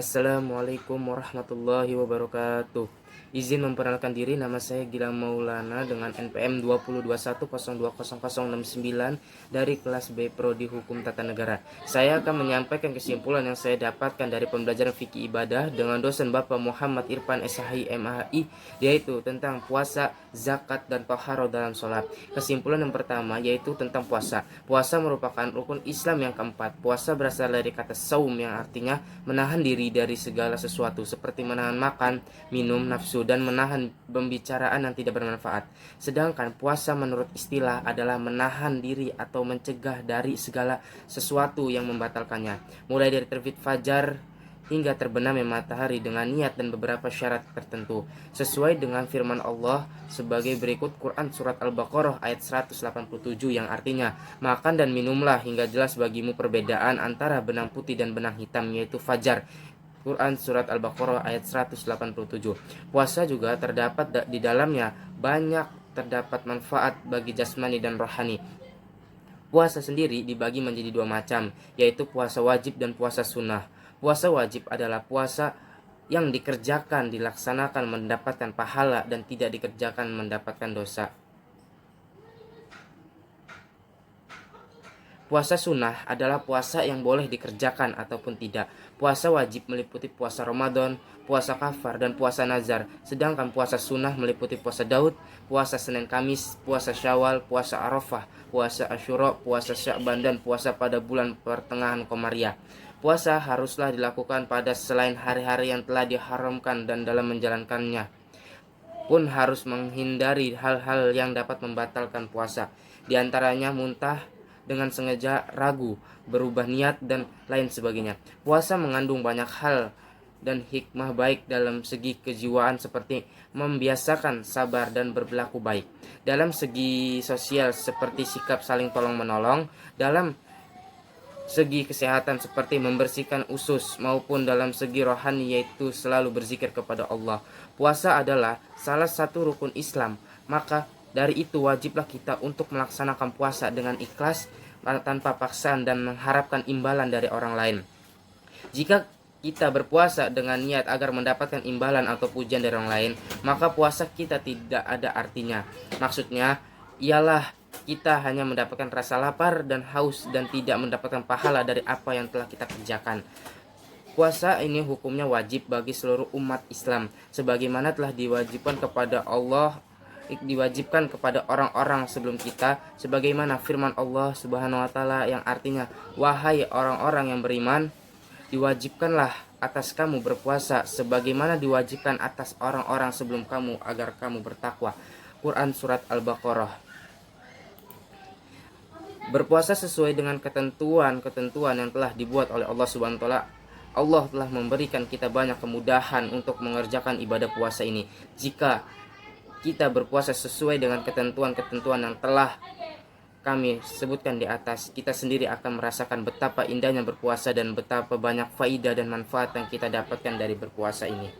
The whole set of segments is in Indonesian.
Assalamualaikum warahmatullahi wabarakatuh. Izin memperkenalkan diri, nama saya Gilang Maulana dengan NPM 2021020069 dari kelas B Prodi Hukum Tata Negara. Saya akan menyampaikan kesimpulan yang saya dapatkan dari pembelajaran fikih ibadah dengan dosen Bapak Muhammad Irfan SHI MHI, yaitu tentang puasa, zakat, dan toharo dalam sholat. Kesimpulan yang pertama yaitu tentang puasa. Puasa merupakan rukun Islam yang keempat. Puasa berasal dari kata saum yang artinya menahan diri dari segala sesuatu seperti menahan makan, minum, nafsu, dan menahan pembicaraan yang tidak bermanfaat. Sedangkan puasa menurut istilah adalah menahan diri atau mencegah dari segala sesuatu yang membatalkannya, mulai dari terbit fajar hingga terbenamnya matahari dengan niat dan beberapa syarat tertentu, sesuai dengan firman Allah sebagai berikut. Quran Surat Al-Baqarah ayat 187 yang artinya, makan dan minumlah hingga jelas bagimu perbedaan antara benang putih dan benang hitam, yaitu fajar. Quran Surat Al-Baqarah ayat 187. Puasa juga terdapat di dalamnya terdapat manfaat bagi jasmani dan rohani. Puasa sendiri dibagi menjadi dua macam, yaitu puasa wajib dan puasa sunnah. Puasa wajib adalah puasa yang dikerjakan, dilaksanakan mendapatkan pahala dan tidak dikerjakan mendapatkan dosa. Puasa sunnah adalah puasa yang boleh dikerjakan ataupun tidak. Puasa wajib meliputi puasa Ramadan, puasa kafar, dan puasa nazar. Sedangkan puasa sunnah meliputi puasa Daud, puasa Senin Kamis, puasa Syawal, puasa Arafah, puasa Asyura, puasa Sya'ban, dan puasa pada bulan pertengahan Komariah. Puasa haruslah dilakukan pada selain hari-hari yang telah diharamkan, dan dalam menjalankannya pun harus menghindari hal-hal yang dapat membatalkan puasa. Di antaranya muntah dengan sengaja, ragu, berubah niat, dan lain sebagainya. Puasa mengandung banyak hal dan hikmah baik dalam segi kejiwaan seperti membiasakan sabar dan berlaku baik. Dalam segi sosial seperti sikap saling tolong-menolong, dalam segi kesehatan seperti membersihkan usus, maupun dalam segi rohani yaitu selalu berzikir kepada Allah. Puasa adalah salah satu rukun Islam, maka dari itu wajiblah kita untuk melaksanakan puasa dengan ikhlas, tanpa paksaan dan mengharapkan imbalan dari orang lain. Jika kita berpuasa dengan niat agar mendapatkan imbalan atau pujian dari orang lain, maka puasa kita tidak ada artinya. Maksudnya ialah kita hanya mendapatkan rasa lapar dan haus dan tidak mendapatkan pahala dari apa yang telah kita kerjakan. Puasa ini hukumnya wajib bagi seluruh umat Islam, sebagaimana telah diwajibkan kepada orang-orang sebelum kita, sebagaimana firman Allah Subhanahu wa taala yang artinya, wahai orang-orang yang beriman, diwajibkanlah atas kamu berpuasa sebagaimana diwajibkan atas orang-orang sebelum kamu agar kamu bertakwa. Quran Surat Al-Baqarah. Berpuasa sesuai dengan ketentuan-ketentuan yang telah dibuat oleh Allah Subhanahu wa taala. Allah telah memberikan kita banyak kemudahan untuk mengerjakan ibadah puasa ini. Jika kita berpuasa sesuai dengan ketentuan-ketentuan yang telah kami sebutkan di atas, kita sendiri akan merasakan betapa indahnya berpuasa dan betapa banyak faidah dan manfaat yang kita dapatkan dari berpuasa ini.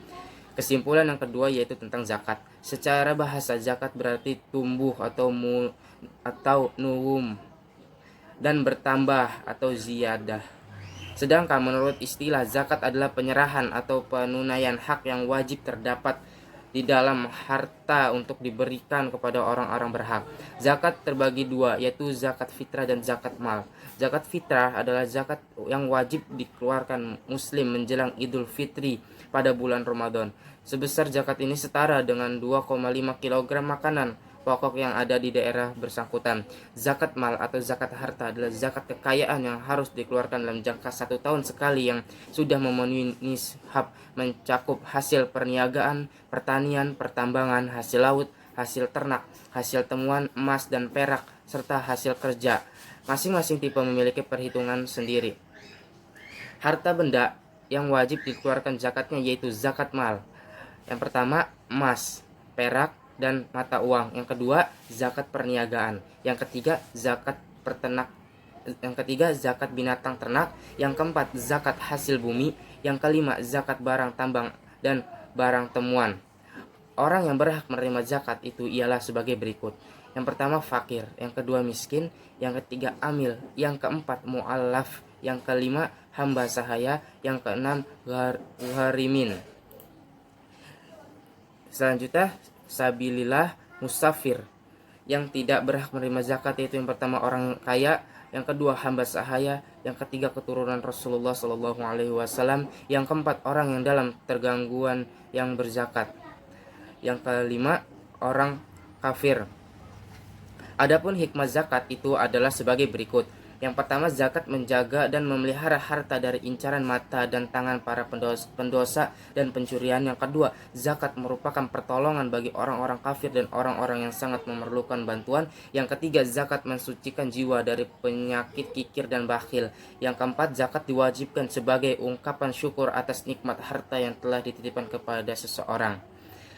Kesimpulan yang kedua yaitu tentang zakat. Secara bahasa, zakat berarti tumbuh atau nuwum, dan bertambah atau ziyadah. Sedangkan menurut istilah, zakat adalah penyerahan atau penunaian hak yang wajib terdapat di dalam harta untuk diberikan kepada orang-orang berhak. Zakat terbagi dua, yaitu zakat fitrah dan zakat mal. Zakat fitrah adalah zakat yang wajib dikeluarkan muslim menjelang Idul Fitri pada bulan Ramadan. Sebesar zakat ini setara dengan 2,5 kg makanan pokok yang ada di daerah bersangkutan. Zakat mal atau zakat harta adalah zakat kekayaan yang harus dikeluarkan dalam jangka 1 tahun sekali, yang sudah memenuhi nishab, mencakup hasil perniagaan, pertanian, pertambangan, hasil laut, hasil ternak, hasil temuan emas dan perak, serta hasil kerja. Masing-masing tipe memiliki perhitungan sendiri. Harta benda yang wajib dikeluarkan zakatnya yaitu zakat mal. Yang pertama, emas, perak, dan mata uang. Yang kedua, zakat perniagaan. Yang ketiga, zakat zakat binatang ternak. Yang keempat, zakat hasil bumi. Yang kelima, zakat barang tambang dan barang temuan. Orang yang berhak menerima zakat itu ialah sebagai berikut. Yang pertama, fakir. Yang kedua, miskin. Yang ketiga, amil. Yang keempat, mu'allaf. yang kelima hamba sahaya, yang keenam gharimin. Selanjutnya sabilillah musafir, yang tidak berhak menerima zakat, yaitu yang pertama orang kaya, yang kedua hamba sahaya, yang ketiga keturunan Rasulullah Shallallahu Alaihi Wasallam, yang keempat orang yang dalam tergangguan yang berzakat, yang kelima orang kafir. Adapun hikmah zakat itu adalah sebagai berikut. Yang pertama, zakat menjaga dan memelihara harta dari incaran mata dan tangan para pendosa dan pencurian. Yang kedua, zakat merupakan pertolongan bagi orang-orang kafir dan orang-orang yang sangat memerlukan bantuan. Yang ketiga, zakat mensucikan jiwa dari penyakit kikir dan bakhil. Yang keempat, zakat diwajibkan sebagai ungkapan syukur atas nikmat harta yang telah dititipkan kepada seseorang.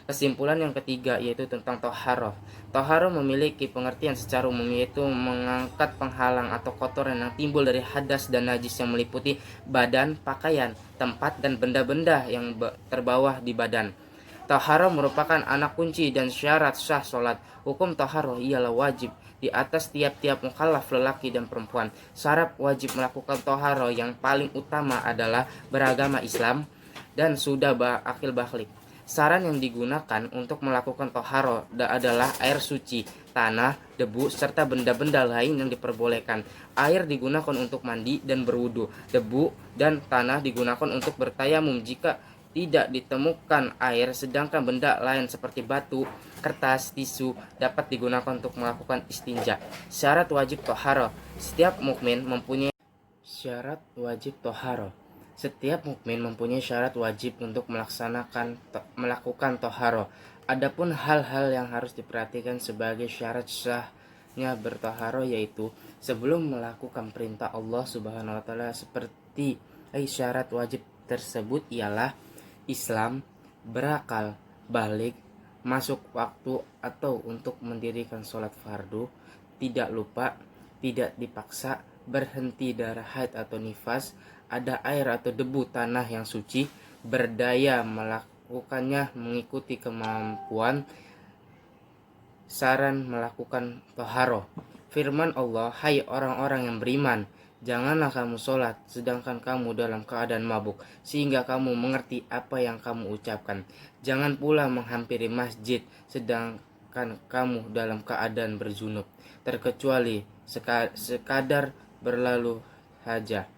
Kesimpulan yang ketiga yaitu tentang toharoh. Toharoh memiliki pengertian secara umum, yaitu mengangkat penghalang atau kotoran yang timbul dari hadas dan najis yang meliputi badan, pakaian, tempat, dan benda-benda yang terbawah di badan. Toharoh merupakan anak kunci dan syarat sah sholat. Hukum toharoh ialah wajib di atas tiap-tiap mukallaf lelaki dan perempuan. Syarat wajib melakukan toharoh yang paling utama adalah beragama Islam dan sudah akil bakhlik. Saran yang digunakan untuk melakukan toharo adalah air suci, tanah, debu, serta benda-benda lain yang diperbolehkan. Air digunakan untuk mandi dan berwudu. Debu dan tanah digunakan untuk bertayamum jika tidak ditemukan air, sedangkan benda lain seperti batu, kertas, tisu dapat digunakan untuk melakukan istinja. Syarat wajib toharo. Setiap mukmin mempunyai syarat wajib toharo. Setiap mukmin mempunyai syarat wajib untuk melakukan toharo. Adapun hal-hal yang harus diperhatikan sebagai syarat sahnya bertoharo, yaitu sebelum melakukan perintah Allah Subhanahu wa taala, seperti syarat wajib tersebut ialah Islam, berakal, balik, masuk waktu atau untuk mendirikan sholat fardu, tidak lupa, tidak dipaksa, berhenti darah haid atau nifas, ada air atau debu tanah yang suci, berdaya melakukannya mengikuti kemampuan. Saran melakukan toharo. Firman Allah, hai orang-orang yang beriman, janganlah kamu sholat sedangkan kamu dalam keadaan mabuk, sehingga kamu mengerti apa yang kamu ucapkan. Jangan pula menghampiri masjid sedangkan kamu dalam keadaan berjunub, terkecuali sekadar berlalu haja,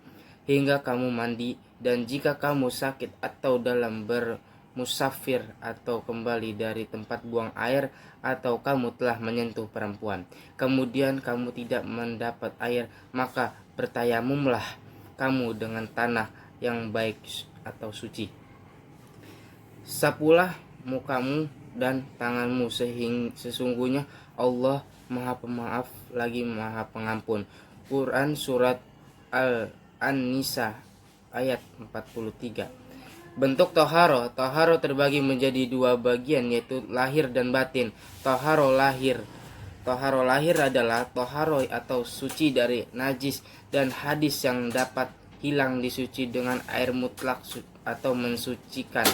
hingga kamu mandi, dan jika kamu sakit atau dalam bermusafir atau kembali dari tempat buang air, atau kamu telah menyentuh perempuan, kemudian kamu tidak mendapat air, maka bertayamumlah kamu dengan tanah yang baik atau suci. Sapulah mukamu dan tanganmu, sesungguhnya Allah Maha Pemaaf lagi Maha Pengampun. Quran Surat An-Nisa ayat 43. Bentuk toharo. Toharo terbagi menjadi dua bagian, yaitu lahir dan batin. Toharo lahir adalah toharo atau suci dari najis dan hadis yang dapat hilang disuci dengan air mutlak atau mensucikan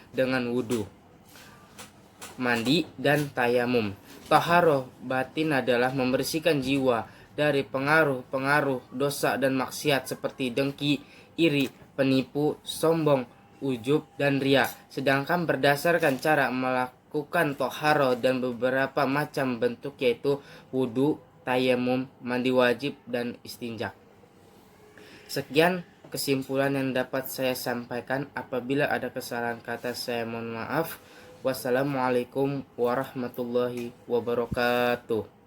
dengan wudu, mandi, dan tayamum. Toharo batin adalah membersihkan jiwa dari pengaruh-pengaruh dosa dan maksiat seperti dengki, iri, penipu, sombong, ujub, dan ria. Sedangkan berdasarkan cara melakukan toharo dan beberapa macam bentuk, yaitu wudu, tayamum, mandi wajib, dan istinja. Sekian kesimpulan yang dapat saya sampaikan. Apabila ada kesalahan kata, saya mohon maaf. Wassalamualaikum warahmatullahi wabarakatuh.